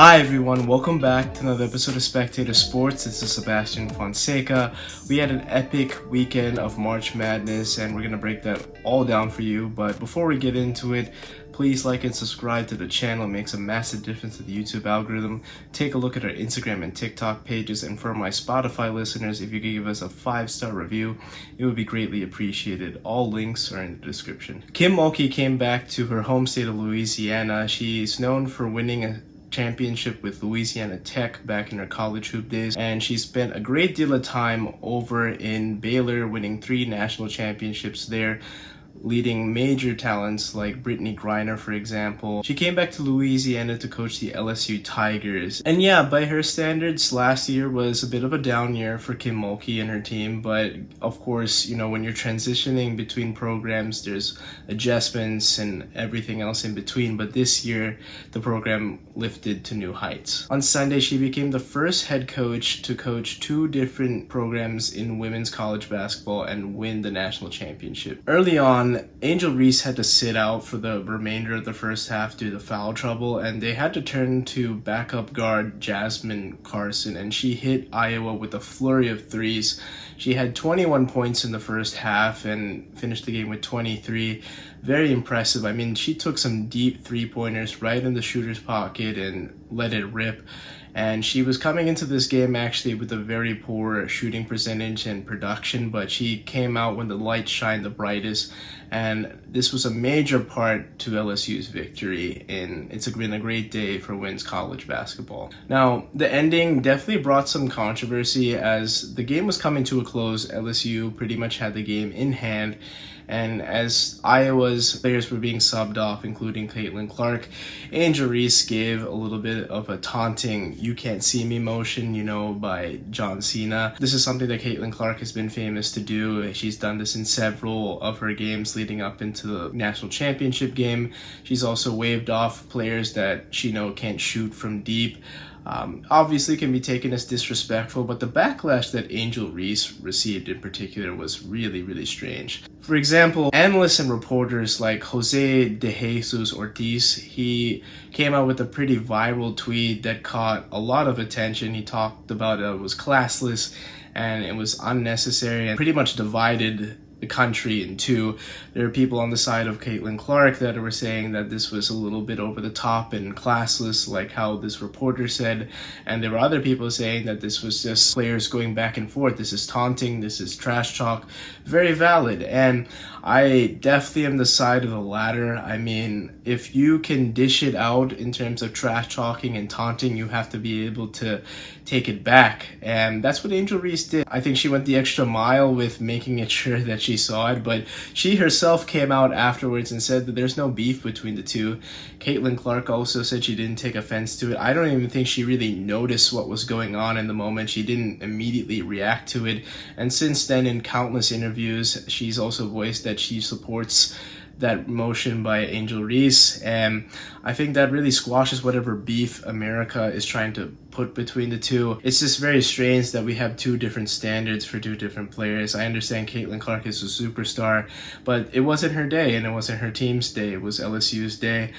Hi everyone, welcome back to another episode of Spectator Sports. This is Sebastian Fonseca. We had an epic weekend of March Madness and we're going to break that all down for you. But before we get into it, please like and subscribe to the channel. It makes a massive difference to the YouTube algorithm. Take a look at our Instagram and TikTok pages, and for my Spotify listeners, if you could give us a 5-star review, it would be greatly appreciated. All links are in the description. Kim Mulkey came back to her home state of Louisiana. She's known for winning a championship with Louisiana Tech back in her college hoop days, and she spent a great deal of time over in Baylor, winning 3 national championships there, leading major talents like Brittany Griner, for example. She came back to Louisiana to coach the LSU Tigers. And yeah, by her standards, last year was a bit of a down year for Kim Mulkey and her team, but of course, you know, when you're transitioning between programs, there's adjustments and everything else in between, but this year, the program lifted to new heights. On Sunday, she became the first head coach to coach 2 different programs in women's college basketball and win the national championship. Early on, Angel Reese had to sit out for the remainder of the first half due to foul trouble, and they had to turn to backup guard Jasmine Carson, and she hit Iowa with a flurry of threes. She had 21 points in the first half and finished the game with 23. Very impressive. I mean, she took some deep 3-pointers right in the shooter's pocket and let it rip. And she was coming into this game actually with a very poor shooting percentage and production, but she came out when the light shined the brightest, and this was a major part to LSU's victory, and it's been a great day for women's college basketball. Now, the ending definitely brought some controversy. As the game was coming to a close, LSU pretty much had the game in hand, and as Iowa's players were being subbed off, including Caitlin Clark, Angel Reese gave a little bit of a taunting "you can't see me" motion, you know, by John Cena. This is something that Caitlin Clark has been famous to do. She's done this in several of her games leading up into the national championship game. She's also waved off players that she knows can't shoot from deep. Obviously can be taken as disrespectful, but the backlash that Angel Reese received in particular was really strange. For example, analysts and reporters like Jose De Jesus Ortiz, he came out with a pretty viral tweet that caught a lot of attention. He talked about it was classless and it was unnecessary and pretty much divided the country in two. There are people on the side of Caitlin Clark that were saying that this was a little bit over the top and classless, like how this reporter said, and there were other people saying that this was just players going back and forth. This is taunting, this is trash talk. Very valid, and I definitely am the side of the latter. I mean, if you can dish it out in terms of trash talking and taunting, you have to be able to take it back, and that's what Angel Reese did. I think she went the extra mile with making it sure that she saw it, but she herself came out afterwards and said that there's no beef between the two. Caitlin Clark also said she didn't take offense to it. I don't even think she really noticed what was going on in the moment. She didn't immediately react to it, and since then in countless interviews she's also voiced that she supports that motion by Angel Reese, and I think that really squashes whatever beef America is trying to put between the two. It's just very strange that we have 2 different standards for 2 different players. I understand Caitlin Clark is a superstar, but it wasn't her day and it wasn't her team's day. It was LSU's day.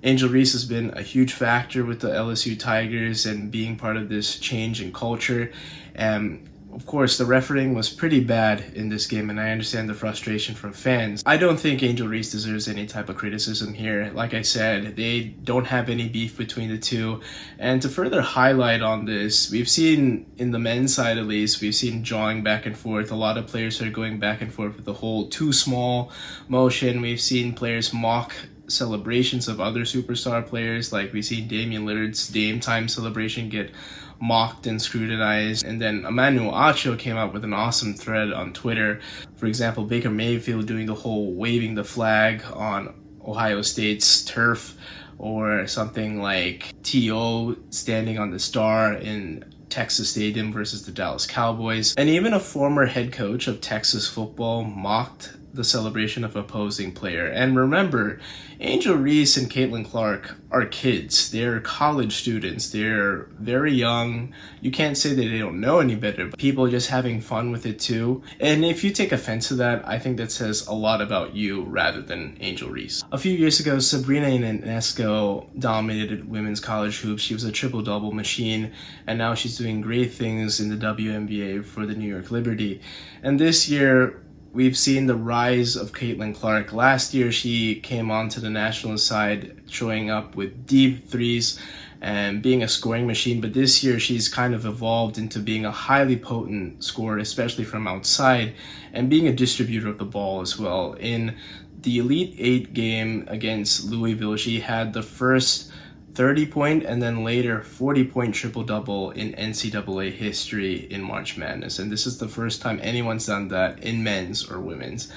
Angel Reese has been a huge factor with the LSU Tigers and being part of this change in culture, and of course, the refereeing was pretty bad in this game, and I understand the frustration from fans. I don't think Angel Reese deserves any type of criticism here. Like I said, they don't have any beef between the two. And to further highlight on this, we've seen, in the men's side at least, we've seen jawing back and forth. A lot of players are going back and forth with the whole too small motion. We've seen players mock celebrations of other superstar players, like we've seen Damian Lillard's Dame Time celebration get mocked and scrutinized. And then Emmanuel Acho came out with an awesome thread on Twitter. For example, Baker Mayfield doing the whole waving the flag on Ohio State's turf, or something like T.O. standing on the star in Texas Stadium versus the Dallas Cowboys. And even a former head coach of Texas football mocked the celebration of opposing player. And remember, Angel Reese and Caitlin Clark are kids. They're college students. They're very young. You can't say that they don't know any better, but people are just having fun with it too. And if you take offense to that, I think that says a lot about you rather than Angel Reese. A few years ago, Sabrina Ionesco dominated women's college hoops. She was a triple-double machine, and now she's doing great things in the WNBA for the New York Liberty. And this year, we've seen the rise of Caitlin Clark. Last year, she came onto the national side, showing up with deep threes and being a scoring machine. But this year, she's kind of evolved into being a highly potent scorer, especially from outside, and being a distributor of the ball as well. In the Elite Eight game against Louisville, she had the first 30-point and then later 40-point triple-double in NCAA history in March Madness. And this is the first time anyone's done that in men's or women's.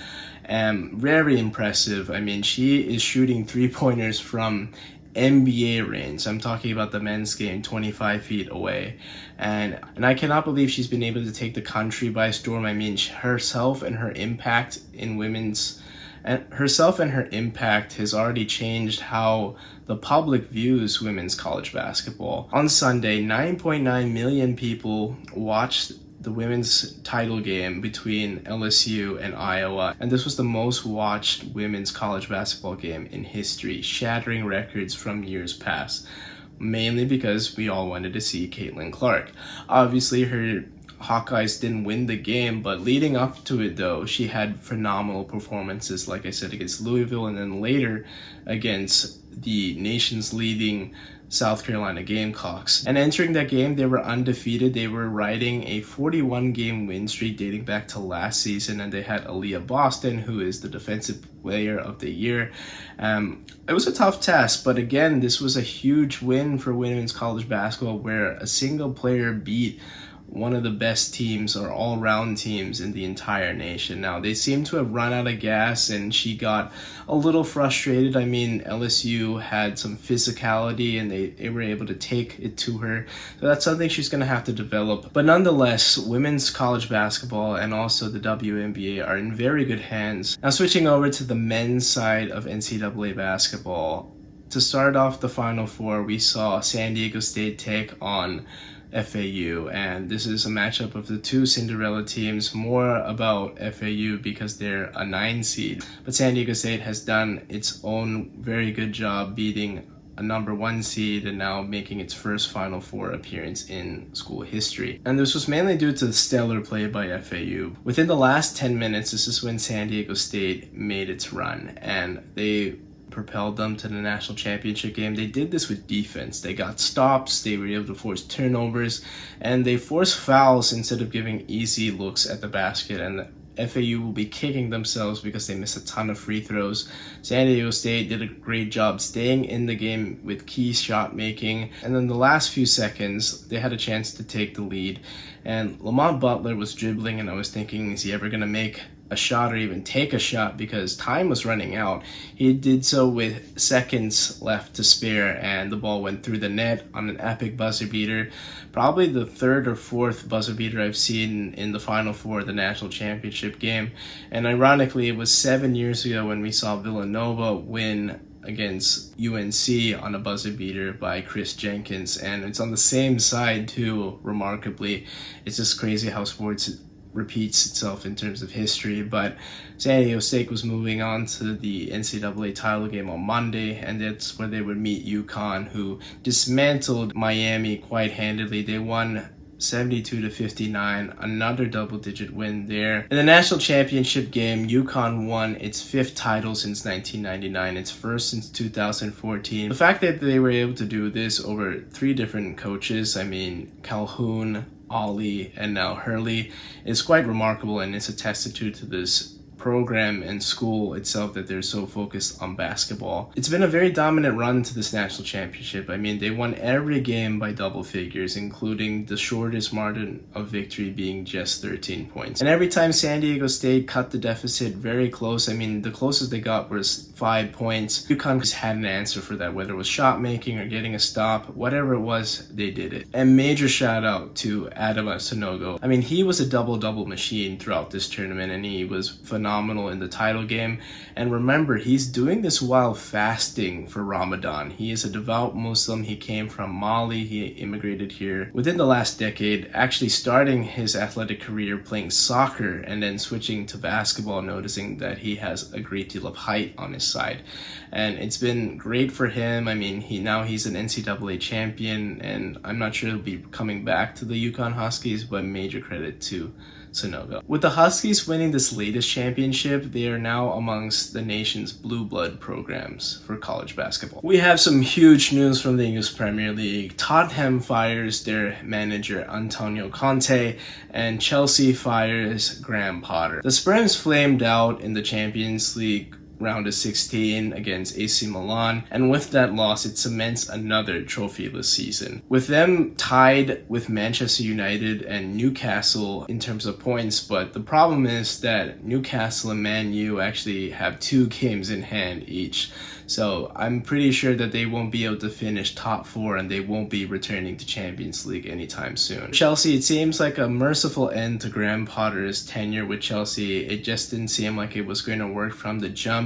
Very impressive. I mean, she is shooting three-pointers from NBA range. I'm talking about the men's game, 25 feet away. And I cannot believe she's been able to take the country by storm. I mean, herself and her impact in women's herself and her impact has already changed how the public views women's college basketball. On Sunday, 9.9 million people watched the women's title game between LSU and Iowa, and this was the most watched women's college basketball game in history, shattering records from years past, mainly because we all wanted to see Caitlin Clark. Obviously, her Hawkeyes didn't win the game, but leading up to it though, she had phenomenal performances, like I said, against Louisville and then later against the nation's leading South Carolina Gamecocks. And entering that game, they were undefeated. They were riding a 41-game win streak dating back to last season, and they had Aaliyah Boston, who is the Defensive Player of the Year. It was a tough task, but again, this was a huge win for women's college basketball where a single player beat one of the best teams or all-round teams in the entire nation. Now, they seem to have run out of gas, and she got a little frustrated. I mean, LSU had some physicality, and they were able to take it to her. So that's something she's going to have to develop. But nonetheless, women's college basketball and also the WNBA are in very good hands. Now, switching over to the men's side of NCAA basketball, to start off the Final Four, we saw San Diego State take on FAU, and this is a matchup of the two Cinderella teams, more about FAU because they're a 9 seed, but San Diego State has done its own very good job beating a number 1 seed and now making its first Final Four appearance in school history. And this was mainly due to the stellar play by FAU. Within the last 10 minutes, this is when San Diego State made its run, and they propelled them to the national championship game. They did this with defense. They got stops, they were able to force turnovers, and they forced fouls instead of giving easy looks at the basket. And FAU will be kicking themselves because they missed a ton of free throws. San Diego State did a great job staying in the game with key shot making. And then the last few seconds, they had a chance to take the lead. And Lamont Butler was dribbling, and I was thinking, is he ever going to make a shot or even take a shot, because time was running out. He did so with seconds left to spare, and the ball went through the net on an epic buzzer beater. Probably the third or fourth buzzer beater I've seen in the Final Four of the national championship game. And ironically, it was 7 years ago when we saw Villanova win against UNC on a buzzer beater by Chris Jenkins, and it's on the same side too, remarkably. It's just crazy how sports repeats itself in terms of history. But San Diego State was moving on to the NCAA title game on Monday, and that's where they would meet UConn, who dismantled Miami quite handily. They won 72-59, another double-digit win there. In the national championship game, UConn won its 5th title since 1999, its first since 2014. The fact that they were able to do this over 3 different coaches, I mean Calhoun, Ollie, and now Hurley, is quite remarkable, and it's a testament to this program and school itself that they're so focused on basketball. It's been a very dominant run to this national championship. I mean, they won every game by double figures, including the shortest margin of victory being just 13 points. And every time San Diego State cut the deficit very close, I mean, the closest they got was 5 points. UConn just had an answer for that, whether it was shot making or getting a stop, whatever it was, they did it. And major shout out to Adama Songo. I mean, he was a double-double machine throughout this tournament, and he was phenomenal phenomenal in the title game. And remember, he's doing this while fasting for Ramadan. He is a devout Muslim. He came from Mali. He immigrated here within the last decade, actually starting his athletic career playing soccer and then switching to basketball, noticing that he has a great deal of height on his side. And it's been great for him. I mean, he's an NCAA champion, and I'm not sure he'll be coming back to the Yukon Huskies, but major credit to Songo. With the Huskies winning this latest championship, they are now amongst the nation's blue blood programs for college basketball. We have some huge news from the English Premier League. Tottenham fires their manager Antonio Conte, and Chelsea fires Graham Potter. The Spurs flamed out in the Champions League round of 16 against AC Milan, and with that loss it cements another trophyless season, with them tied with Manchester United and Newcastle in terms of points. But the problem is that Newcastle and Man U actually have 2 games in hand each, so I'm pretty sure that they won't be able to finish top 4 and they won't be returning to Champions League anytime soon. Chelsea, it seems like a merciful end to Graham Potter's tenure with Chelsea. It just didn't seem like it was going to work from the jump.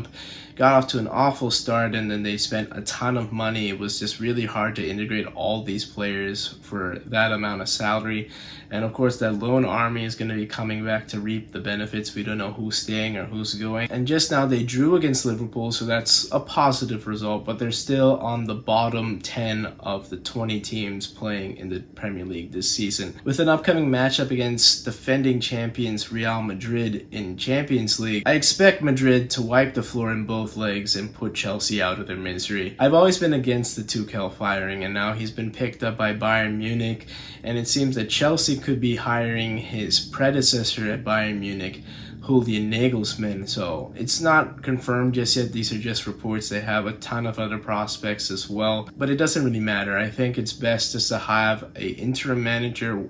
Got off to an awful start, and then they spent a ton of money. It was just really hard to integrate all these players for that amount of salary. And of course, that loan army is going to be coming back to reap the benefits. We don't know who's staying or who's going. And just now they drew against Liverpool, so that's a positive result, but they're still on the bottom 10 of the 20 teams playing in the Premier League this season. With an upcoming matchup against defending champions Real Madrid in Champions League, I expect Madrid to wipe the floor in both legs and put Chelsea out of their misery. I've always been against the Tuchel firing, and now he's been picked up by Bayern Munich, and it seems that Chelsea could be hiring his predecessor at Bayern Munich, Julian Nagelsmann. So it's not confirmed just yet. These are just reports. They have a ton of other prospects as well, but it doesn't really matter. I think it's best just to have an interim manager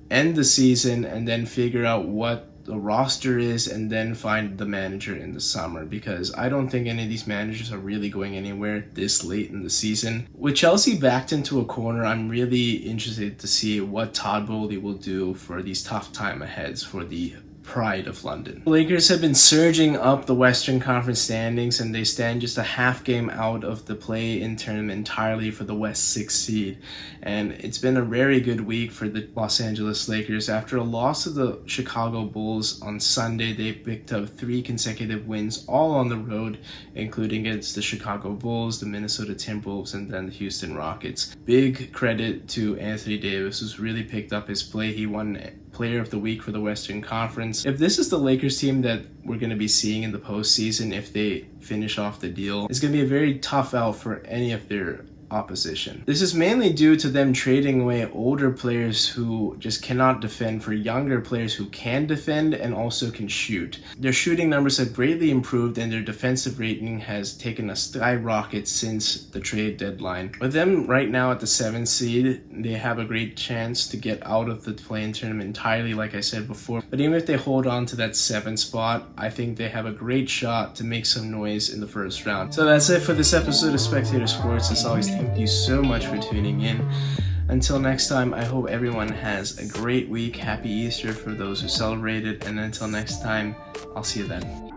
end the season and then figure out what the roster is and then find the manager in the summer, because I don't think any of these managers are really going anywhere this late in the season. With Chelsea backed into a corner, I'm really interested to see what Todd Bowley will do for these tough time aheads for the pride of London. The Lakers have been surging up the Western Conference standings, and they stand just a half game out of the play-in tournament entirely for the West 6th seed. And it's been a very good week for the Los Angeles Lakers. After a loss to the Chicago Bulls on Sunday, they picked up 3 consecutive wins, all on the road, including against the Chicago Bulls, the Minnesota Timberwolves, and then the Houston Rockets. Big credit to Anthony Davis, who's really picked up his play. He won Player of the Week for the Western Conference. If this is the Lakers team that we're going to be seeing in the postseason, if they finish off the deal, it's going to be a very tough out for any of their opposition. This is mainly due to them trading away older players who just cannot defend for younger players who can defend and also can shoot. Their shooting numbers have greatly improved, and their defensive rating has taken a skyrocket since the trade deadline. With them right now at the 7th seed, they have a great chance to get out of the play-in tournament entirely, like I said before. But even if they hold on to that 7th spot, I think they have a great shot to make some noise in the first round. So that's it for this episode of Spectator Sports. As always, thank you so much for tuning in. Until next time, I hope everyone has a great week. Happy Easter for those who celebrate it. And until next time, I'll see you then.